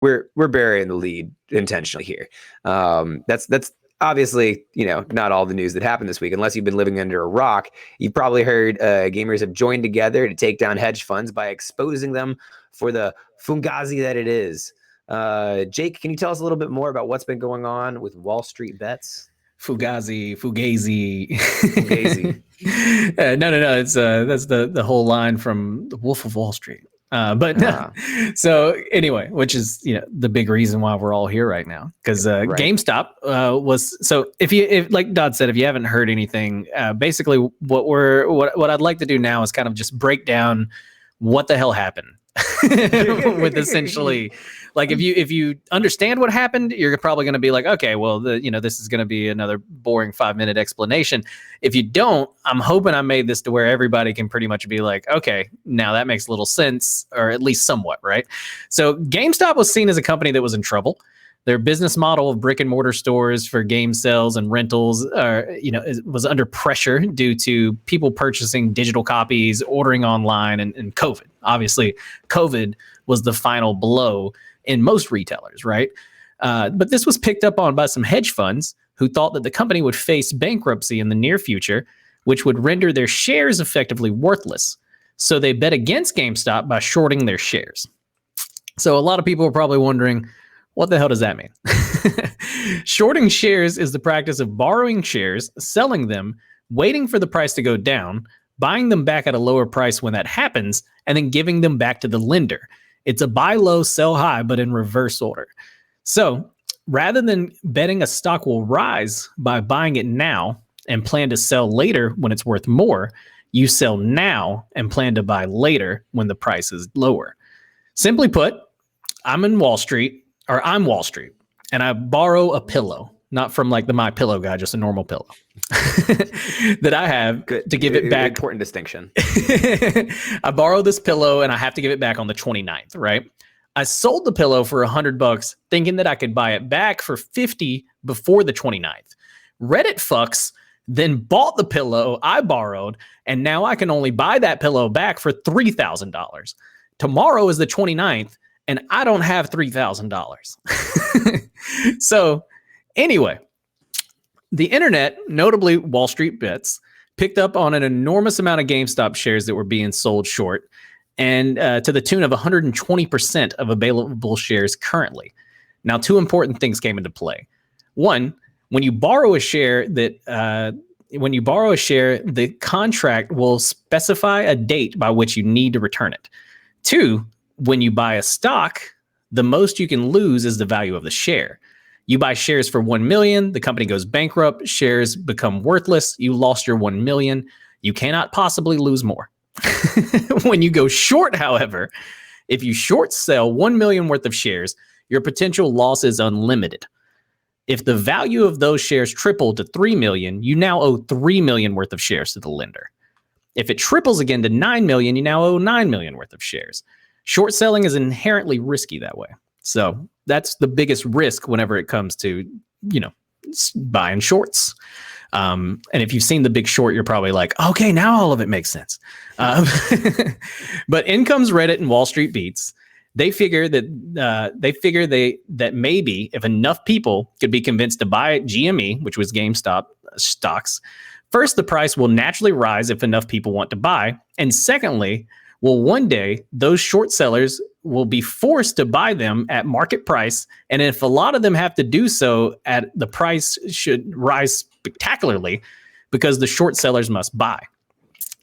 we're burying the lead intentionally here. That's obviously, not all the news that happened this week. Unless you've been living under a rock, you've probably heard gamers have joined together to take down hedge funds by exposing them for the fungazi that it is. Jake, can you tell us a little bit more about what's been going on with Wall Street bets? Fugazi. No. It's that's the whole line from The Wolf of Wall Street. So anyway, which is the big reason why we're all here right now, because right. GameStop was. So if like Dodd said, if you haven't heard anything, basically what I'd like to do now is kind of just break down what the hell happened. With essentially, like if you understand what happened, you're probably going to be like, okay, well, this is going to be another boring 5-minute explanation. If you don't, I'm hoping I made this to where everybody can pretty much be like, okay, now that makes a little sense, or at least somewhat, right? So GameStop was seen as a company that was in trouble. Their business model of brick and mortar stores for game sales and rentals, was under pressure due to people purchasing digital copies, ordering online, and COVID. Obviously, COVID was the final blow in most retailers, right? But this was picked up on by some hedge funds who thought that the company would face bankruptcy in the near future, which would render their shares effectively worthless. So they bet against GameStop by shorting their shares. So a lot of people are probably wondering, what the hell does that mean? Shorting shares is the practice of borrowing shares, selling them, waiting for the price to go down, buying them back at a lower price when that happens, and then giving them back to the lender. It's a buy low, sell high, but in reverse order. So rather than betting a stock will rise by buying it now and plan to sell later when it's worth more, you sell now and plan to buy later when the price is lower. Simply put, I'm Wall Street, and I borrow a pillow, not from like the My Pillow guy, just a normal pillow that I have to give it back. Important distinction. I borrow this pillow and I have to give it back on the 29th, right? I sold the pillow for $100 thinking that I could buy it back for $50 before the 29th. Reddit fucks then bought the pillow I borrowed, and now I can only buy that pillow back for $3,000. Tomorrow is the 29th. And I don't have $3,000. So anyway, the internet, notably Wall Street Bets, picked up on an enormous amount of GameStop shares that were being sold short, and to the tune of 120% of available shares currently. Now, two important things came into play. One, when you borrow a share, the contract will specify a date by which you need to return it. Two, when you buy a stock, the most you can lose is the value of the share. You buy shares for 1 million, the company goes bankrupt, shares become worthless, you lost your 1 million, you cannot possibly lose more. When you go short, however, if you short sell 1 million worth of shares, your potential loss is unlimited. If the value of those shares tripled to 3 million, you now owe 3 million worth of shares to the lender. If it triples again to 9 million, you now owe 9 million worth of shares. Short selling is inherently risky that way. So that's the biggest risk whenever it comes to, buying shorts. And if you've seen The Big Short, you're probably like, okay, now all of it makes sense. But in comes Reddit and Wall Street Beats. They figure that maybe if enough people could be convinced to buy GME, which was GameStop stocks, first, the price will naturally rise if enough people want to buy. And secondly, well, one day those short sellers will be forced to buy them at market price. And if a lot of them have to do so, at the price should rise spectacularly because the short sellers must buy.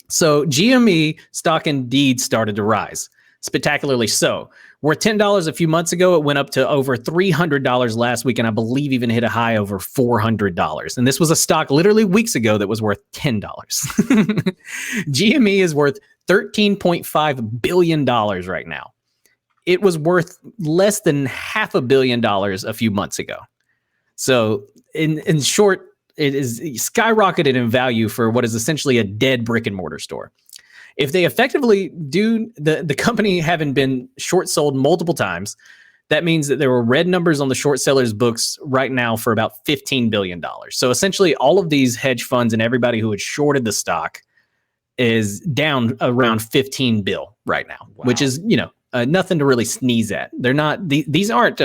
So GME stock indeed started to rise, spectacularly so. Worth $10 a few months ago, it went up to over $300 last week, and I believe even hit a high over $400. And this was a stock literally weeks ago that was worth $10. GME is worth $13.5 billion right now. It was worth less than $500 million a few months ago. So in short, it is skyrocketed in value for what is essentially a dead brick and mortar store. If they effectively do, the company having been short sold multiple times, that means that there were red numbers on the short sellers books right now for about $15 billion. So essentially all of these hedge funds and everybody who had shorted the stock is down around 15 bill right now, wow. Which is, nothing to really sneeze at. They're not, these aren't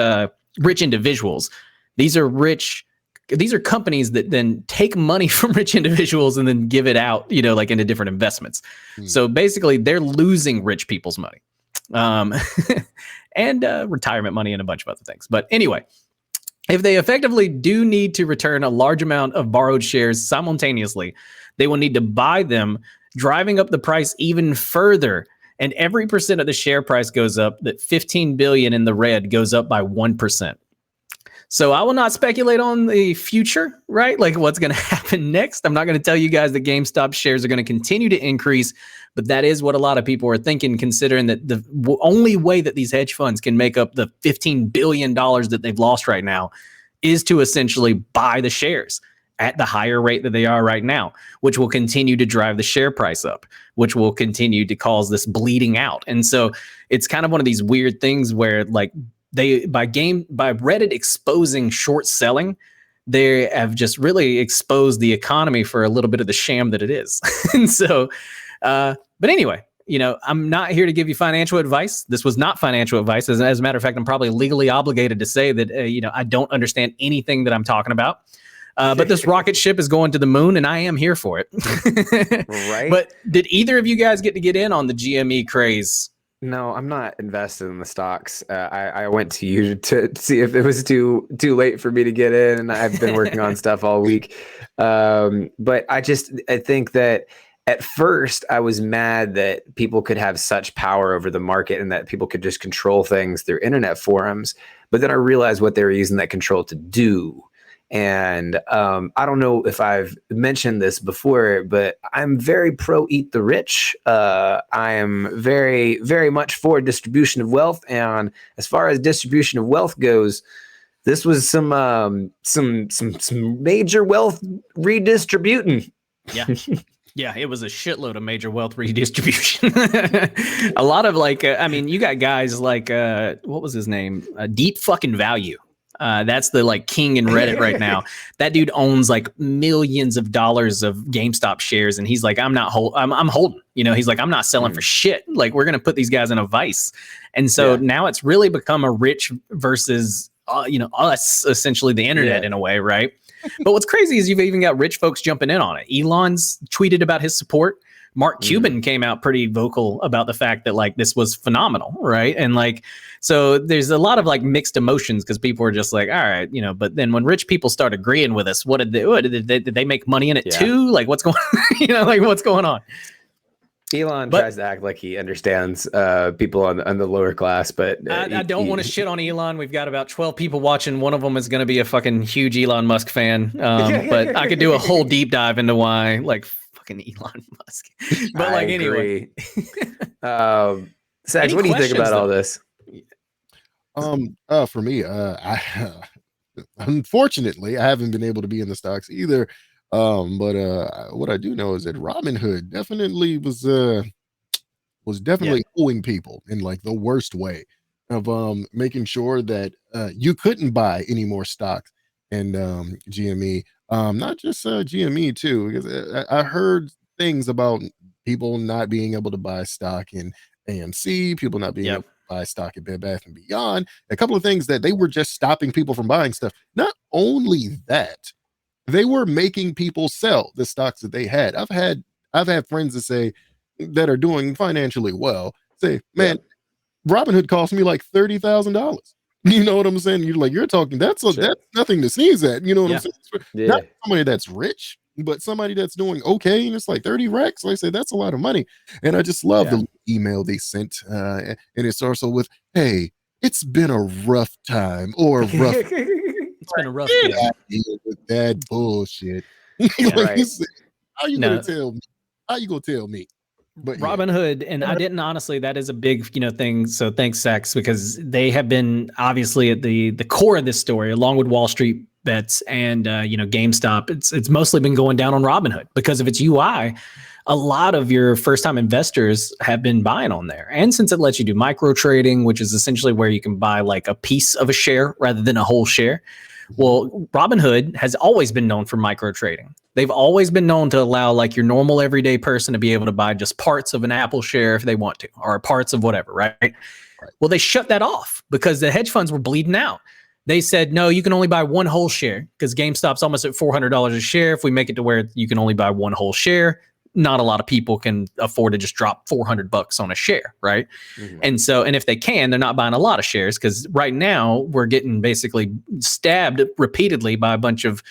rich individuals. These are companies that then take money from rich individuals and then give it out, like into different investments. So basically they're losing rich people's money, and retirement money and a bunch of other things. But anyway, if they effectively do need to return a large amount of borrowed shares simultaneously, they will need to buy them, driving up the price even further. And every percent of the share price goes up, that 15 billion in the red goes up by 1%. So I will not speculate on the future, right? Like what's going to happen next. I'm not going to tell you guys that GameStop shares are going to continue to increase, but that is what a lot of people are thinking, considering that the only way that these hedge funds can make up the $15 billion that they've lost right now is to essentially buy the shares at the higher rate that they are right now, which will continue to drive the share price up, which will continue to cause this bleeding out. And so it's kind of one of these weird things where like, by Reddit exposing short selling, they have just really exposed the economy for a little bit of the sham that it is. And so, but anyway, I'm not here to give you financial advice. This was not financial advice. As a matter of fact, I'm probably legally obligated to say that, I don't understand anything that I'm talking about. But this rocket ship is going to the moon, and I am here for it. Right. But did either of you guys get in on the GME craze? No, I'm not invested in the stocks. I went to you to see if it was too late for me to get in, and I've been working on stuff all week. But I think that at first I was mad that people could have such power over the market and that people could just control things through internet forums. But then I realized what they were using that control to do. And I don't know if I've mentioned this before, but I'm very pro eat the rich. I am very, very much for distribution of wealth. And as far as distribution of wealth goes, this was some major wealth redistributing. Yeah. Yeah, it was a shitload of major wealth redistribution. A lot of you got guys like, what was his name? Deep fucking Value. That's the king in Reddit right now. That dude owns millions of dollars of GameStop shares, and he's like, I'm holding. He's like, I'm not selling for shit. Like, we're gonna put these guys in a vice. And so now it's really become a rich versus us, essentially the internet in a way, right? But what's crazy is you've even got rich folks jumping in on it. Elon's tweeted about his support. Mark Cuban came out pretty vocal about the fact that this was phenomenal, right? And so there's a lot of mixed emotions because people are just like, all right, but then when rich people start agreeing with us, did they make money in it too? What's going what's going on? Elon tries to act like he understands people on the lower class, but I don't want to shit on Elon. We've got about 12 people watching. One of them is going to be a fucking huge Elon Musk fan. But I could do a whole deep dive into why fucking Elon Musk. But anyway. Sax, what do you think about all this? For me, unfortunately, I haven't been able to be in the stocks either. But what I do know is that Robinhood definitely was definitely owing people in the worst way of making sure that you couldn't buy any more stocks in GME. Not just GME too, because I heard things about people not being able to buy stock in AMC, people not being able to buy stock at Bed Bath & Beyond, a couple of things that they were just stopping people from buying stuff. Not only that, they were making people sell the stocks that they had. I've had friends that are doing financially well say, man, Robinhood cost me $30,000. You know what I'm saying? You're talking, that's nothing to sneeze at. You know what I'm saying? Not somebody that's rich, but somebody that's doing okay, and it's 30 racks. I say that's a lot of money. And I just love the email they sent. And it's also with, hey, it's been a rough time or a rough. It's been a rough day with that bullshit. How you gonna tell me? How you gonna tell me? But Robinhood, and I didn't honestly, that is a big thing. So thanks, Sax, because they have been obviously at the core of this story, along with Wall Street Bets and GameStop. It's mostly been going down on Robinhood because of its UI. A lot of your first time investors have been buying on there. And since it lets you do micro trading, which is essentially where you can buy a piece of a share rather than a whole share. Well, Robinhood has always been known for micro trading. They've always been known to allow your normal everyday person to be able to buy just parts of an Apple share if they want to, or parts of whatever, right? Right. Well, they shut that off because the hedge funds were bleeding out. They said, no, you can only buy one whole share because GameStop's almost at $400 a share. If we make it to where you can only buy one whole share, not a lot of people can afford to just drop $400 on a share, right? Mm-hmm. And if they can, they're not buying a lot of shares because right now we're getting basically stabbed repeatedly by a bunch of,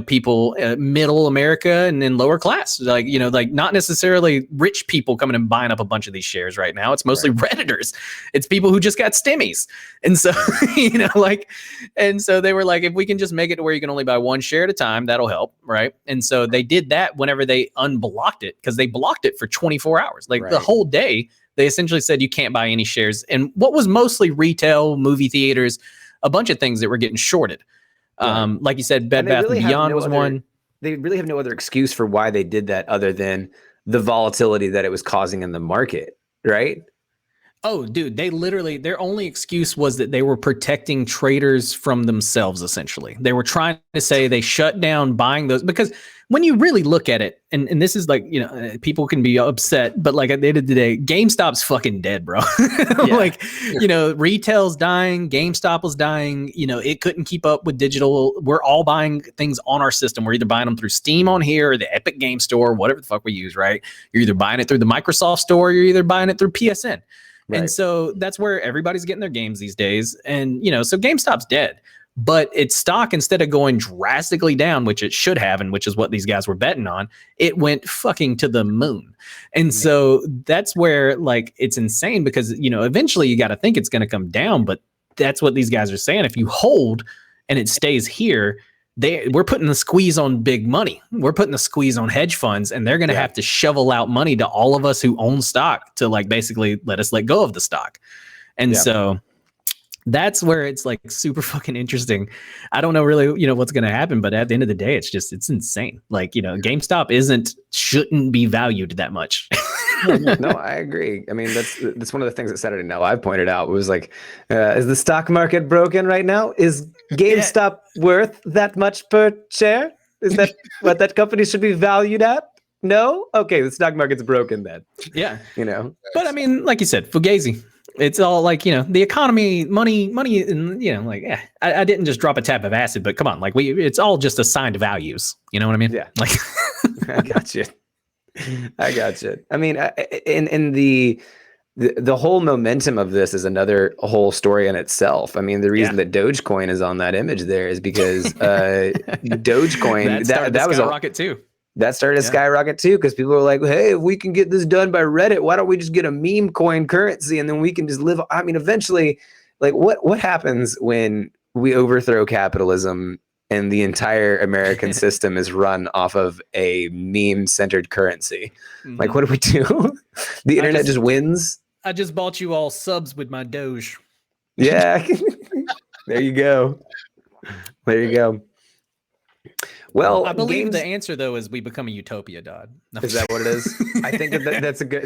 people, middle America and then lower class, like not necessarily rich people coming and buying up a bunch of these shares right now. It's mostly Redditors. It's people who just got stimmies. And so, and so they were like, if we can just make it to where you can only buy one share at a time, that'll help. Right. And so they did that whenever they unblocked it because they blocked it for 24 hours, the whole day. They essentially said you can't buy any shares. And what was mostly retail, movie theaters, a bunch of things that were getting shorted. Like you said, Bed Bath & Beyond was one. They really have no other excuse for why they did that other than the volatility that it was causing in the market, right? Oh, dude, their only excuse was that they were protecting traders from themselves, essentially. They were trying to say they shut down buying those because when you really look at it, and this is people can be upset, but at the end of the day, GameStop's fucking dead, bro. Retail's dying, GameStop was dying, it couldn't keep up with digital. We're all buying things on our system. We're either buying them through Steam on here or the Epic Game Store, whatever the fuck we use, right? You're either buying it through the Microsoft Store, or you're either buying it through PSN. Right. And so that's where everybody's getting their games these days. And, so GameStop's dead, but its stock, instead of going drastically down, which it should have, and which is what these guys were betting on, it went fucking to the moon. And so that's where it's insane because, eventually you got to think it's going to come down, but that's what these guys are saying. If you hold and it stays here, we're putting the squeeze on big money. We're putting the squeeze on hedge funds, and they're going to have to shovel out money to all of us who own stock to basically let us let go of the stock. And so that's where it's super fucking interesting. I don't know really, what's going to happen, but at the end of the day, it's insane. GameStop shouldn't be valued that much. No, I agree. I mean, that's one of the things that Saturday Night Live pointed out was is the stock market broken right now? Is GameStop worth that much per share? Is that what that company should be valued at? No? Okay, the stock market's broken then. Yeah. But I mean, like you said, Fugazi. It's all the economy, money, and I didn't just drop a tap of acid, but come on, it's all just assigned values. You know what I mean? Yeah. I got you. I mean, in the whole momentum of this is another whole story in itself. I mean, the reason that Dogecoin is on that image there is because Dogecoin that was a rocket too. That started to skyrocket too, because people were like, hey, if we can get this done by Reddit, why don't we just get a meme coin currency and then we can just live? I mean, eventually, what happens when we overthrow capitalism and the entire American system is run off of a meme-centered currency? Mm-hmm. What do we do? The internet just wins? I just bought you all subs with my Doge. Yeah. There you go. Well, I believe the answer though is we become a utopia, Dodd. Is that what it is? I think that's a good